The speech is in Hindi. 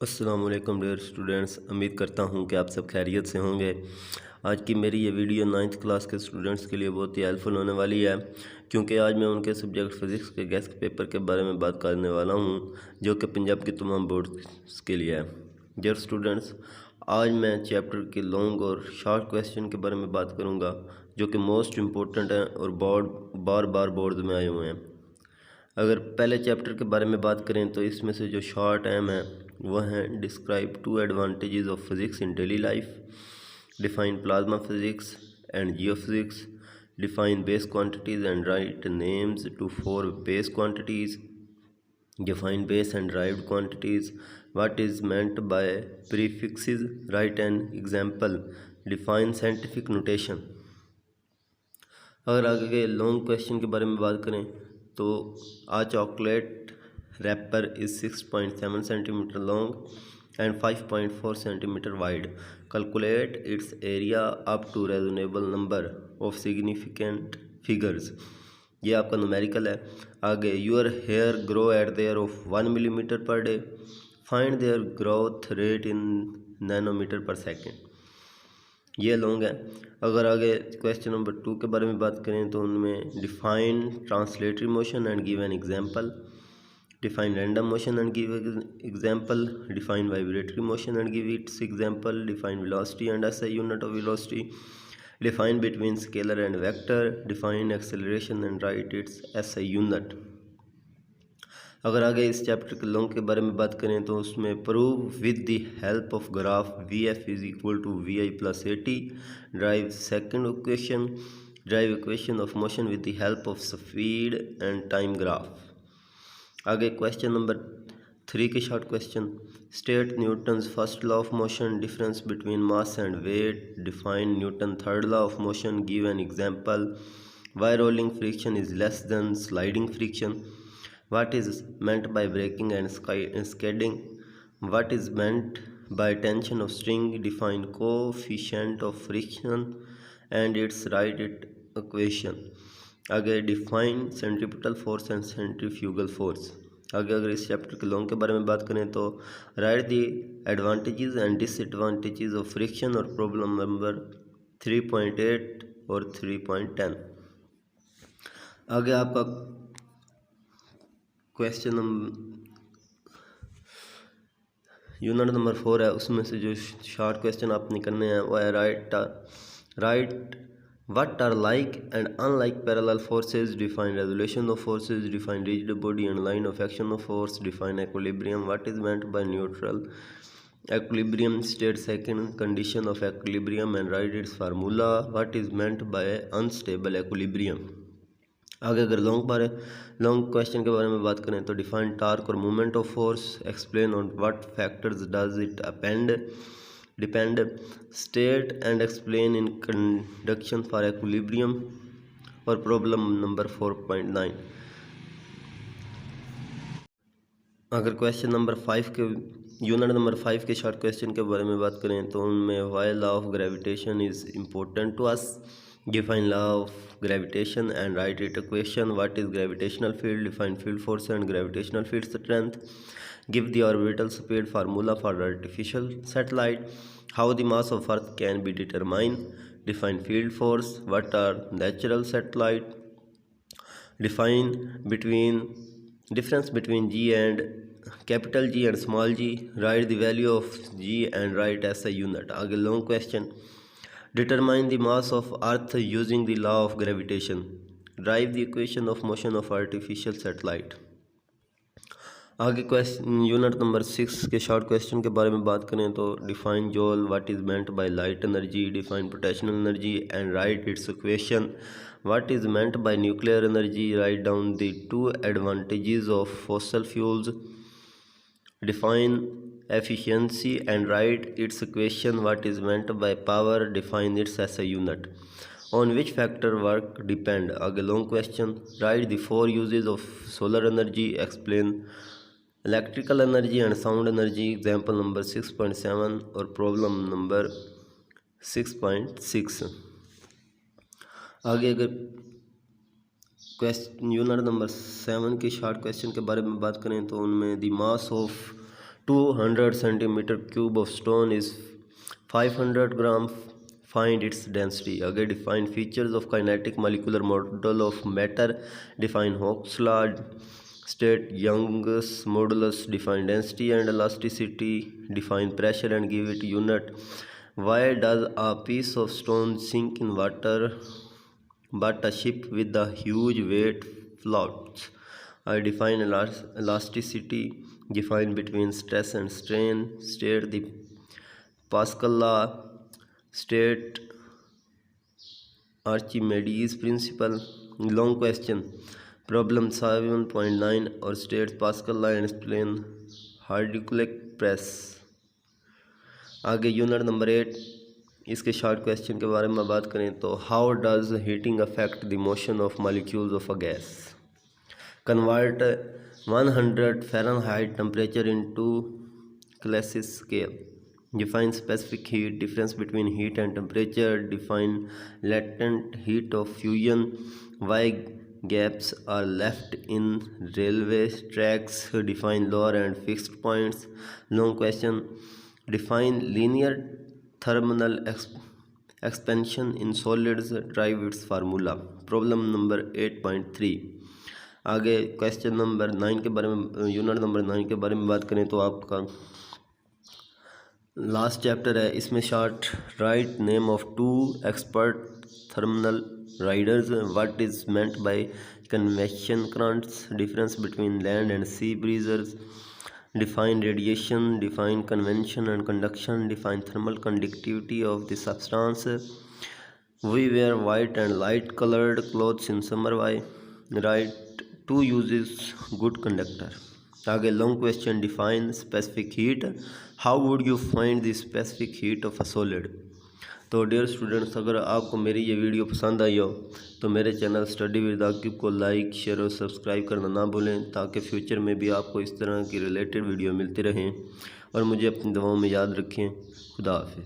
अस्सलाम वालेकुम डियर स्टूडेंट्स, उम्मीद करता हूँ कि आप सब खैरियत से होंगे। आज की मेरी ये वीडियो 9th क्लास के स्टूडेंट्स के लिए बहुत ही हेल्पफुल होने वाली है, क्योंकि आज मैं उनके सब्जेक्ट फिज़िक्स के गेस्ट पेपर के बारे में बात करने वाला हूँ, जो कि पंजाब की तमाम बोर्ड्स के लिए है। डियर स्टूडेंट्स, आज मैं चैप्टर के लॉन्ग और शॉर्ट क्वेश्चन के बारे में बात करूँगा, जो कि मोस्ट इम्पोर्टेंट हैं और बार बार बोर्ड में आए हुए हैं। अगर पहले चैप्टर के बारे में बात करें तो इसमें से जो शॉर्ट एम है वह है describe 2 advantages of physics in daily life, define plasma physics and geophysics, define base quantities and write names to 4 base quantities, define base and derived quantities, what is meant by prefixes, write an example, define scientific notation। अगर आगे लॉन्ग क्वेश्चन के बारे में बात करें तो a chocolate wrapper is 6.7 centimetre long and 5.4 centimetre wide, calculate its area up to reasonable number of significant figures. ये आपका न्यूमेरिकल है। आगे your hair grow at their of 1 millimetre per day, find their growth rate in nanometre per second. ये लॉन्ग है। अगर आगे क्वेश्चन नंबर 2 के बारे में बात करें तो उनमें define translatory motion and give an example, define random motion and give example, define vibratory motion and give its example, define velocity and SI unit of velocity, define between scalar and vector, define acceleration and write it's SI unit. अगर आगे इस चैप्टर के लॉन्ग के बारे में बात करें तो उसमें prove with the help of graph v f is equal to v i plus a t, derive second equation, derive equation of motion with the help of speed and time graph. आगे क्वेश्चन नंबर 3 के short question, state Newton's first law of motion, difference between mass and weight, define Newton third law of motion, give an example, why rolling friction is less than sliding friction, what is meant by braking and skidding, what is meant by tension of string, define coefficient of friction and its right equation। आगे define centripetal force and centrifugal force. आगे अगर इस चैप्टर के लॉन्ग के बारे में बात करें तो right the advantages and disadvantages of friction और प्रॉब्लम नंबर 3.8 और 3.10। आगे आपका क्वेश्चन यूनिट नंबर 4 है, उसमें से जो शॉर्ट क्वेश्चन आपने करने हैं वो है write what are like and unlike parallel forces, define resolution of forces, define rigid body and line of action of force, define equilibrium, what is meant by neutral equilibrium, state second condition of equilibrium and write its formula, what is meant by unstable equilibrium. आगे अगर लॉन्ग क्वेश्चन के बारे में बात करें तो डिफाइन टार्क और movement of force, explain on what factors does it depend, state and explain in conduction for equilibrium और प्रॉब्लम नंबर 4.9। अगर क्वेश्चन नंबर 5 के यूनिट नंबर 5 के शॉर्ट क्वेश्चन के बारे में बात करें तो उनमें why law of gravitation is important to us, define law of gravitation and write its equation, what is gravitational field, define field force and gravitational field strength, give the orbital speed formula for artificial satellite, how the mass of earth can be determined, define field force, what are natural satellite, define difference between g and capital G and small g, write the value of g and write SI unit। आगे long question, determine the mass of earth using the law of gravitation, drive the equation of motion of artificial satellite। आगे क्वेश्चन यूनिट नंबर 6 के शॉर्ट क्वेश्चन के बारे में बात करें तो define जॉल, what is meant by light energy, define potential energy and write it's equation, what is meant bye nuclear energy, write down the 2 advantages of fossil fuels, define efficiency and write its equation, what is meant by power, define its SI unit, on which factor work depend। आगे long question, write the 4 uses of solar energy, explain electrical energy and sound energy, example number 6.7 और प्रॉब्लम नंबर 6.6। आगे अगर क्वेश्चन यूनिट नंबर 7 के शॉर्ट क्वेश्चन के बारे में बात करें तो उनमें the mass of 200 centimeter cube of stone is 500 gram. Find its density. आगे define features of kinetic molecular model of matter. Define Hooke's law. State Young's modulus. Define density and elasticity. Define pressure and give it unit. Why does a piece of stone sink in water but a ship with a huge weight floats? I define elasticity. Define between stress and strain. State the Pascal law. State Archimedes principle. Long question. Problem 7.9 और states Pascal law and explain Hardiculac press. आगे यूनिट नंबर 8 इसके शॉर्ट क्वेश्चन के बारे में बात करें तो how does heating affect the motion of molecules of a gas. Convert 100 Fahrenheit temperature into Celsius scale. Define specific heat. Difference between heat and temperature. Define latent heat of fusion. Why gaps are left in railway tracks. Define lower and fixed points. Long question. Define linear thermal expansion in solids. Derive its formula. Problem number 8.3. आगे क्वेश्चन नंबर 9 के बारे में यूनिट नंबर 9 के बारे में बात करें तो आपका लास्ट चैप्टर है. इसमें short write name of 2 expert thermal riders. What is meant by convection currents. Difference between land and sea breezers. Define radiation. Define convention and conduction. Define thermal conductivity of the substance. We wear white and light coloured clothes in summer. Why. Write 2 uses good conductor. आगे long question. Define specific heat. How would you find the specific heat of a solid. तो डियर स्टूडेंट्स, अगर आपको मेरी ये वीडियो पसंद आई हो तो मेरे चैनल स्टडी विद आकिब को लाइक शेयर और सब्सक्राइब करना ना भूलें ताकि फ्यूचर में भी आपको इस तरह की रिलेटेड वीडियो मिलती रहें और मुझे अपनी दुआओं में याद रखें. खुदा हाफिज़.